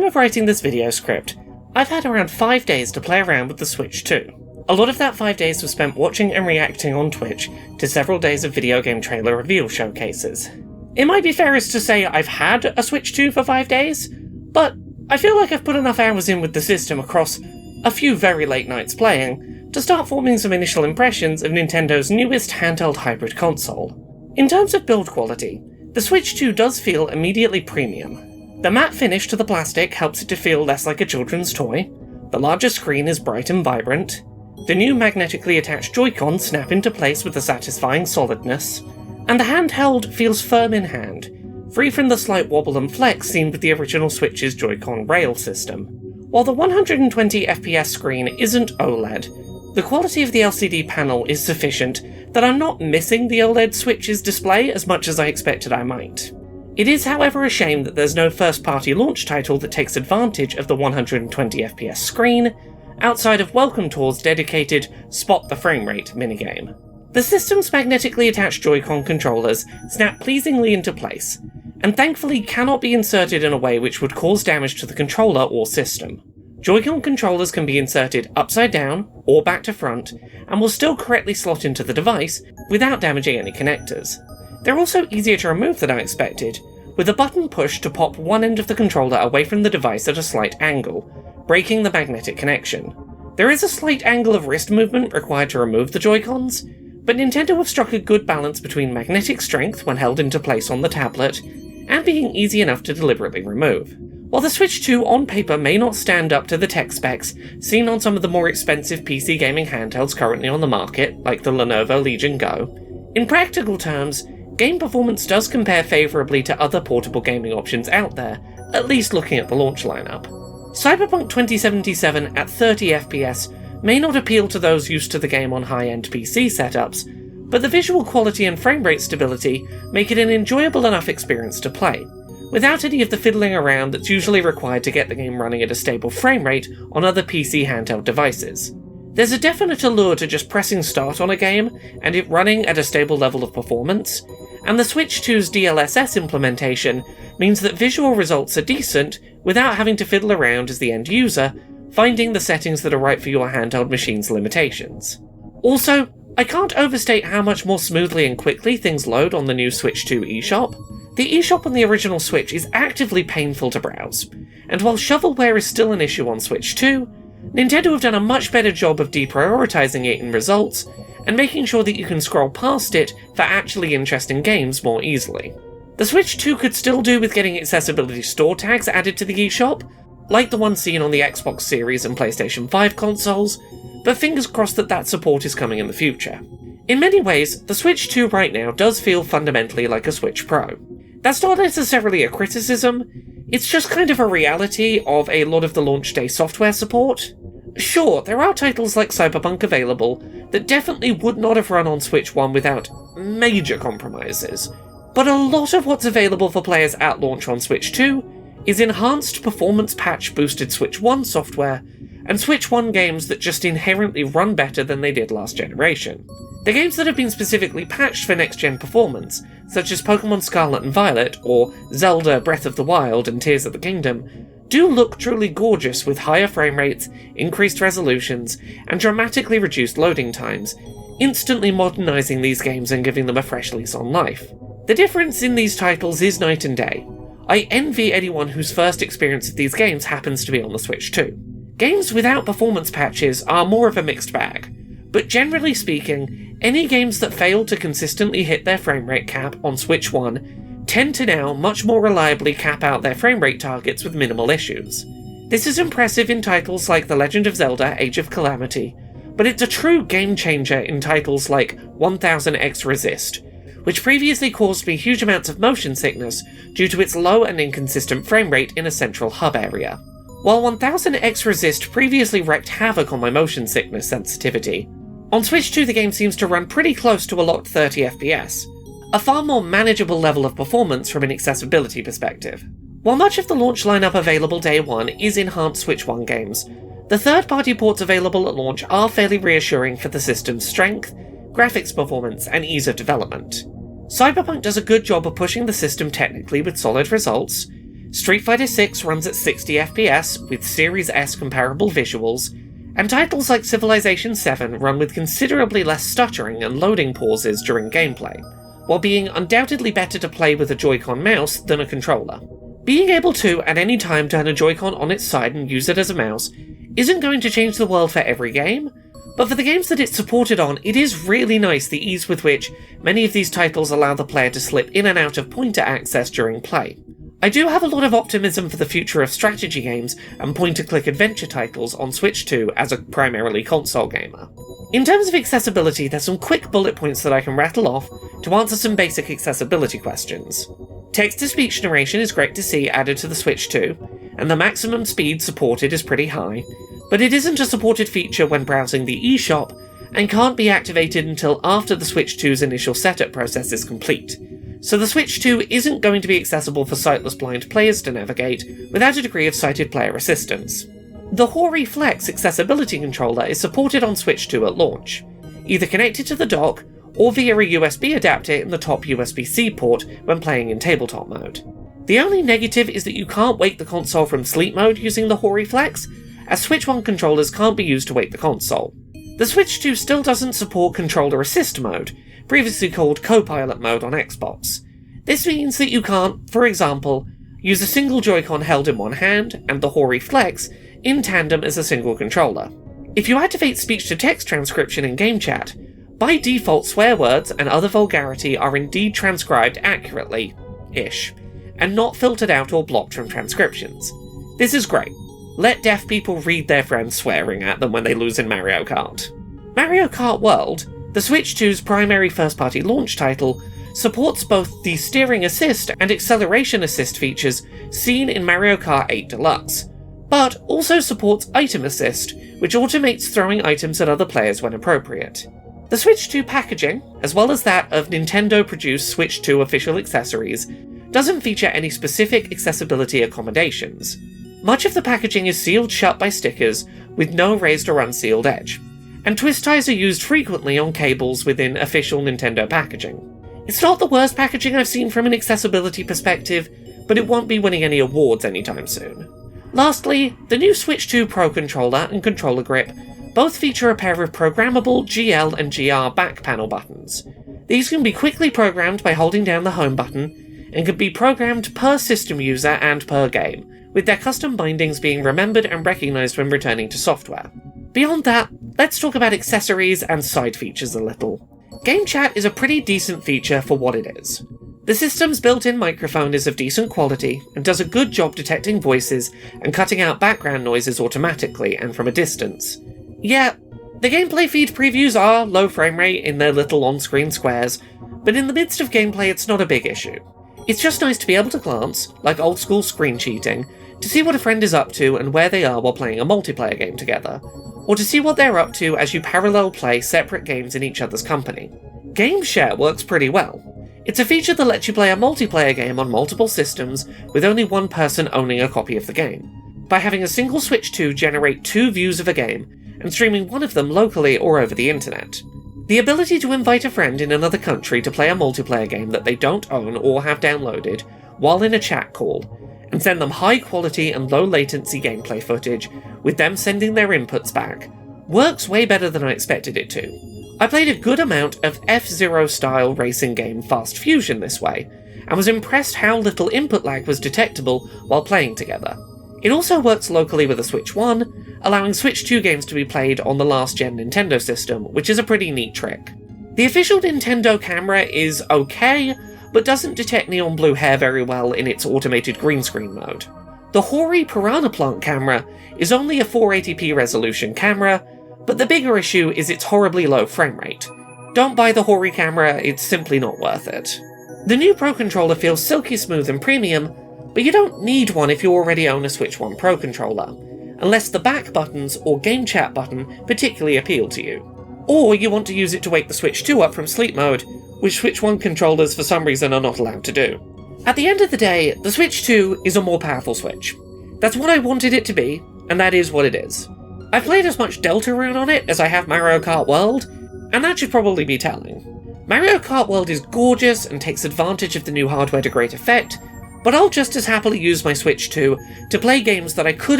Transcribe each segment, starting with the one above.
of writing this video script, I've had around 5 days to play around with the Switch 2. A lot of that 5 days was spent watching and reacting on Twitch to several days of video game trailer reveal showcases. It might be fairest to say I've had a Switch 2 for 5 days, but I feel like I've put enough hours in with the system across a few very late nights playing to start forming some initial impressions of Nintendo's newest handheld hybrid console. In terms of build quality, the Switch 2 does feel immediately premium. The matte finish to the plastic helps it to feel less like a children's toy, the larger screen is bright and vibrant, the new magnetically attached Joy-Cons snap into place with a satisfying solidness, and the handheld feels firm in hand, free from the slight wobble and flex seen with the original Switch's Joy-Con rail system. While the 120 FPS screen isn't OLED, the quality of the LCD panel is sufficient that I'm not missing the OLED Switch's display as much as I expected I might. It is, however, a shame that there's no first-party launch title that takes advantage of the 120 FPS screen, outside of Welcome Tour's dedicated Spot the Frame Rate minigame. The system's magnetically attached Joy-Con controllers snap pleasingly into place, and thankfully cannot be inserted in a way which would cause damage to the controller or system. Joy-Con controllers can be inserted upside down or back to front, and will still correctly slot into the device without damaging any connectors. They're also easier to remove than I expected, with a button push to pop one end of the controller away from the device at a slight angle, breaking the magnetic connection. There is a slight angle of wrist movement required to remove the Joy-Cons, but Nintendo have struck a good balance between magnetic strength when held into place on the tablet, and being easy enough to deliberately remove. While the Switch 2 on paper may not stand up to the tech specs seen on some of the more expensive PC gaming handhelds currently on the market, like the Lenovo Legion Go, in practical terms, game performance does compare favourably to other portable gaming options out there, at least looking at the launch lineup. Cyberpunk 2077 at 30 FPS may not appeal to those used to the game on high-end PC setups, but the visual quality and frame rate stability make it an enjoyable enough experience to play, without any of the fiddling around that's usually required to get the game running at a stable frame rate on other PC handheld devices. There's a definite allure to just pressing start on a game and it running at a stable level of performance, and the Switch 2's DLSS implementation means that visual results are decent without having to fiddle around as the end user, finding the settings that are right for your handheld machine's limitations. Also, I can't overstate how much more smoothly and quickly things load on the new Switch 2 eShop. The eShop on the original Switch is actively painful to browse, and while shovelware is still an issue on Switch 2, Nintendo have done a much better job of deprioritizing it in results, and making sure that you can scroll past it for actually interesting games more easily. The Switch 2 could still do with getting accessibility store tags added to the eShop, like the one seen on the Xbox Series and PlayStation 5 consoles, but fingers crossed that that support is coming in the future. In many ways, the Switch 2 right now does feel fundamentally like a Switch Pro. That's not necessarily a criticism, it's just kind of a reality of a lot of the launch day software support. Sure, there are titles like Cyberpunk available that definitely would not have run on Switch 1 without major compromises, but a lot of what's available for players at launch on Switch 2 is enhanced performance patch boosted Switch 1 software, and Switch 1 games that just inherently run better than they did last generation. The games that have been specifically patched for next-gen performance, such as Pokémon Scarlet and Violet, or Zelda Breath of the Wild and Tears of the Kingdom, do look truly gorgeous with higher frame rates, increased resolutions, and dramatically reduced loading times, instantly modernising these games and giving them a fresh lease on life. The difference in these titles is night and day. I envy anyone whose first experience of these games happens to be on the Switch 2. Games without performance patches are more of a mixed bag, but generally speaking, any games that fail to consistently hit their frame rate cap on Switch 1 tend to now much more reliably cap out their frame rate targets with minimal issues. This is impressive in titles like The Legend of Zelda: Age of Calamity, but it's a true game changer in titles like 1000X Resist, which previously caused me huge amounts of motion sickness due to its low and inconsistent frame rate in a central hub area. While 1000X Resist previously wreaked havoc on my motion sickness sensitivity, on Switch 2 the game seems to run pretty close to a locked 30 FPS, a far more manageable level of performance from an accessibility perspective. While much of the launch lineup available day one is enhanced Switch 1 games, the third-party ports available at launch are fairly reassuring for the system's strength, graphics performance, and ease of development. Cyberpunk does a good job of pushing the system technically with solid results, Street Fighter VI runs at 60 FPS with Series S comparable visuals, and titles like Civilization VII run with considerably less stuttering and loading pauses during gameplay, while being undoubtedly better to play with a Joy-Con mouse than a controller. Being able to, at any time, turn a Joy-Con on its side and use it as a mouse isn't going to change the world for every game, but for the games that it's supported on, it is really nice the ease with which many of these titles allow the player to slip in and out of pointer access during play. I do have a lot of optimism for the future of strategy games and point-and-click adventure titles on Switch 2 as a primarily console gamer. In terms of accessibility, there's some quick bullet points that I can rattle off to answer some basic accessibility questions. Text-to-speech narration is great to see added to the Switch 2, and the maximum speed supported is pretty high, but it isn't a supported feature when browsing the eShop, and can't be activated until after the Switch 2's initial setup process is complete. So the Switch 2 isn't going to be accessible for sightless blind players to navigate without a degree of sighted player assistance. The Hori Flex accessibility controller is supported on Switch 2 at launch, either connected to the dock or via a USB adapter in the top USB-C port when playing in tabletop mode. The only negative is that you can't wake the console from sleep mode using the Hori Flex, as Switch 1 controllers can't be used to wake the console. The Switch 2 still doesn't support controller assist mode, previously called co-pilot mode on Xbox. This means that you can't, for example, use a single Joy-Con held in one hand and the Hori Flex in tandem as a single controller. If you activate speech-to-text transcription in game chat, by default swear words and other vulgarity are indeed transcribed accurately-ish, and not filtered out or blocked from transcriptions. This is great. Let deaf people read their friends swearing at them when they lose in Mario Kart. Mario Kart World, the Switch 2's primary first-party launch title, supports both the steering assist and acceleration assist features seen in Mario Kart 8 Deluxe, but also supports item assist, which automates throwing items at other players when appropriate. The Switch 2 packaging, as well as that of Nintendo-produced Switch 2 official accessories, doesn't feature any specific accessibility accommodations. Much of the packaging is sealed shut by stickers with no raised or unsealed edge, and twist ties are used frequently on cables within official Nintendo packaging. It's not the worst packaging I've seen from an accessibility perspective, but it won't be winning any awards anytime soon. Lastly, the new Switch 2 Pro controller and controller grip both feature a pair of programmable GL and GR back panel buttons. These can be quickly programmed by holding down the home button, and can be programmed per system user and per game, with their custom bindings being remembered and recognised when returning to software. Beyond that, let's talk about accessories and side features a little. Game Chat is a pretty decent feature for what it is. The system's built-in microphone is of decent quality and does a good job detecting voices and cutting out background noises automatically and from a distance. Yeah, the gameplay feed previews are low frame rate in their little on-screen squares, but in the midst of gameplay it's not a big issue. It's just nice to be able to glance, like old-school screen cheating, to see what a friend is up to and where they are while playing a multiplayer game together, or to see what they're up to as you parallel play separate games in each other's company. Game Share works pretty well. It's a feature that lets you play a multiplayer game on multiple systems with only one person owning a copy of the game, by having a single Switch 2 generate 2 views of a game, and streaming one of them locally or over the internet. The ability to invite a friend in another country to play a multiplayer game that they don't own or have downloaded, while in a chat call, and send them high-quality and low-latency gameplay footage, with them sending their inputs back, works way better than I expected it to. I played a good amount of F-Zero style racing game Fast Fusion this way, and was impressed how little input lag was detectable while playing together. It also works locally with a Switch 1, allowing Switch 2 games to be played on the last-gen Nintendo system, which is a pretty neat trick. The official Nintendo camera is okay, but doesn't detect neon blue hair very well in its automated green screen mode. The Hori Piranha Plant camera is only a 480p resolution camera, but the bigger issue is its horribly low frame rate. Don't buy the Hori camera, it's simply not worth it. The new Pro controller feels silky smooth and premium, but you don't need one if you already own a Switch 1 Pro controller, unless the back buttons or Game Chat button particularly appeal to you. Or you want to use it to wake the Switch 2 up from sleep mode, which Switch 1 controllers for some reason are not allowed to do. At the end of the day, the Switch 2 is a more powerful Switch. That's what I wanted it to be, and that is what it is. I've played as much Deltarune on it as I have Mario Kart World, and that should probably be telling. Mario Kart World is gorgeous and takes advantage of the new hardware to great effect, but I'll just as happily use my Switch 2 to play games that I could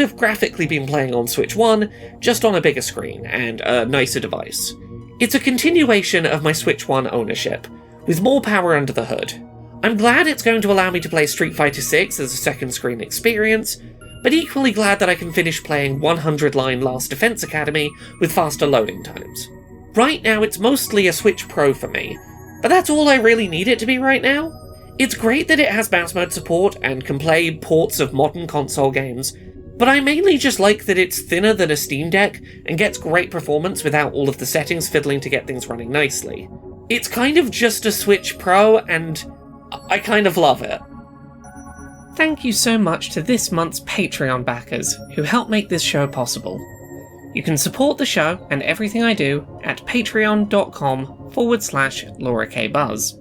have graphically been playing on Switch 1, just on a bigger screen and a nicer device. It's a continuation of my Switch 1 ownership, with more power under the hood. I'm glad it's going to allow me to play Street Fighter 6 as a second screen experience, but equally glad that I can finish playing 100-line Last Defense Academy with faster loading times. Right now it's mostly a Switch Pro for me, but that's all I really need it to be right now. It's great that it has mouse mode support and can play ports of modern console games, but I mainly just like that it's thinner than a Steam Deck and gets great performance without all of the settings fiddling to get things running nicely. It's kind of just a Switch Pro, and I kind of love it. Thank you so much to this month's Patreon backers who help make this show possible. You can support the show and everything I do at patreon.com/LauraKBuzz.